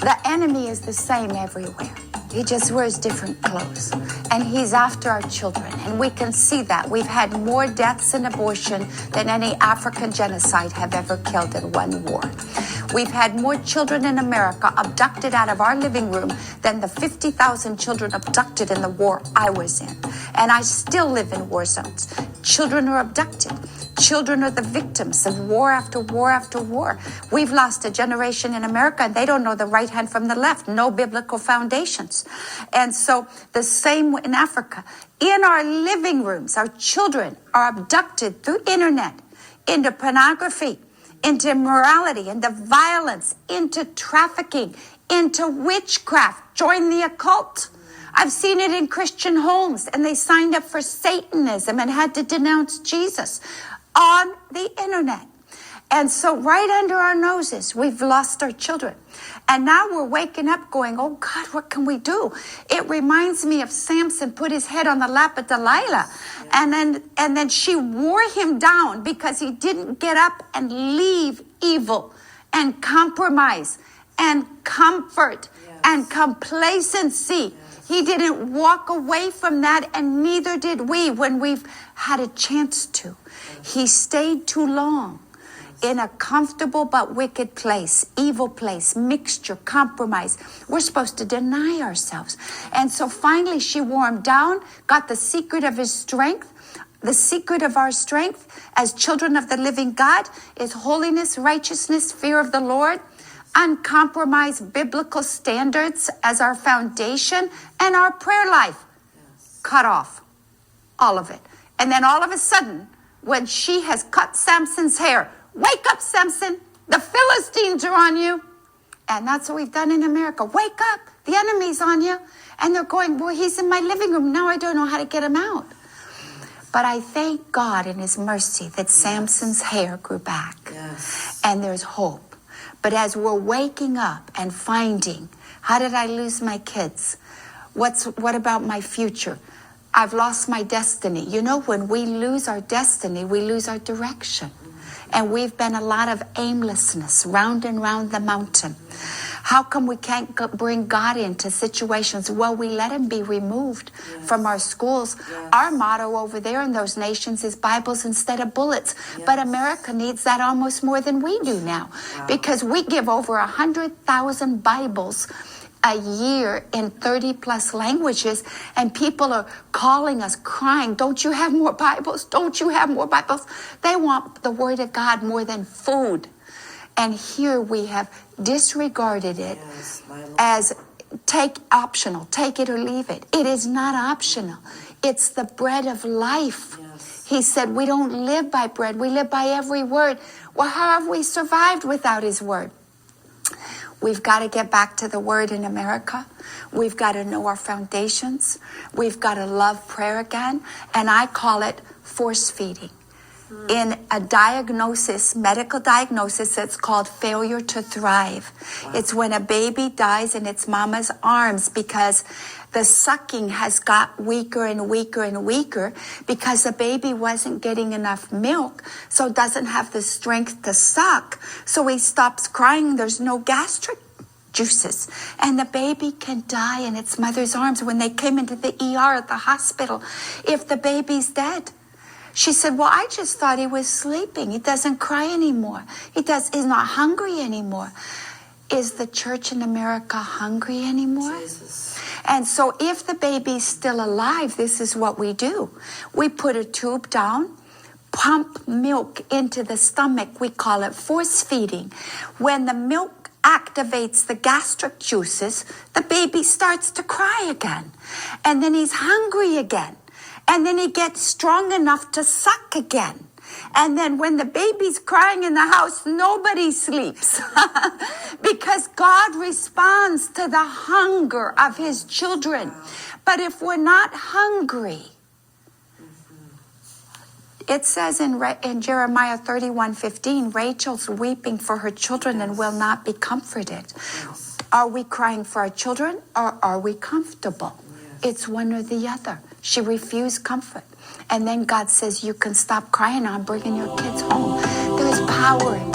The enemy is the same everywhere. He just wears different clothes. And he's after our children. And we can see that. We've had more deaths in abortion than any African genocide have ever killed in one war. We've had more children in America abducted out of our living room than the 50,000 children abducted in the war I was in. And I still live in war zones. Children are abducted. Children are the victims of war after war after war. We've lost a generation in America, and they don't know the right hand from the left. No biblical foundations. And so the same in Africa. In our living rooms, our children are abducted through internet into pornography, into immorality, into violence, into trafficking, into witchcraft. Join the occult. I've seen it in Christian homes, and they signed up for Satanism and had to denounce Jesus on the internet. And so right under our noses, we've lost our children. And now we're waking up going, oh God, what can we do? It reminds me of Samson put his head on the lap of Delilah. And then she wore him down because he didn't get up and leave evil and compromise and comfort and complacency. He didn't walk away from that, and neither did we when we've had a chance to. He stayed too long in a comfortable but wicked place, evil place, mixture, compromise. We're supposed to deny ourselves. And so finally she wore him down, got the secret of his strength. The secret of our strength as children of the living God is holiness, righteousness, fear of the Lord, uncompromised biblical standards as our foundation, and our prayer life. Cut off. All of it. And then all of a sudden, when she has cut Samson's hair, wake up, Samson. The Philistines are on you. And that's what we've done in America. Wake up. The enemy's on you. And they're going, well, he's in my living room. Now I don't know how to get him out. But I thank God in his mercy that Samson's hair grew back. Yes. And there's hope. But as we're waking up and finding, how did I lose my kids? What about my future? I've lost my destiny. You know, when we lose our destiny, we lose our direction. And we've been a lot of aimlessness, round and round the mountain. How come we can't bring God into situations? Well, we let him be removed from our schools. Our motto over there in those nations is Bibles instead of bullets. But America needs that almost more than we do now. Because we give over 100,000 Bibles a year in 30 plus languages, and people are calling us crying, don't you have more Bibles? Don't you have more Bibles? They want the Word of God more than food. And here we have disregarded it as optional, take it or leave it. It is not optional. It's the bread of life. He said we don't live by bread, we live by every word. Well, how have we survived without his word? We've got to get back to the word in America. We've got to know our foundations. We've got to love prayer again. And I call it force feeding. In a diagnosis, medical diagnosis, it's called failure to thrive. Wow. It's when a baby dies in its mama's arms because the sucking has got weaker and weaker and weaker because the baby wasn't getting enough milk, so doesn't have the strength to suck. So he stops crying. There's no gastric juices. And the baby can die in its mother's arms. When they came into the ER at the hospital, if the baby's dead, she said, well, I just thought he was sleeping. He doesn't cry anymore. He's not hungry anymore. Is the church in America hungry anymore? Jesus. And so if the baby's still alive, this is what we do. We put a tube down, pump milk into the stomach. We call it force feeding. When the milk activates the gastric juices, the baby starts to cry again. And then he's hungry again. And then he gets strong enough to suck again. And then when the baby's crying in the house, nobody sleeps. Because God responds to the hunger of his children. But if we're not hungry, it says in Jeremiah 31:15, Rachel's weeping for her children and will not be comforted. Are we crying for our children, or are we comfortable? It's one or the other. She refused comfort. And then God says, you can stop crying. I'm bringing your kids home. There's power in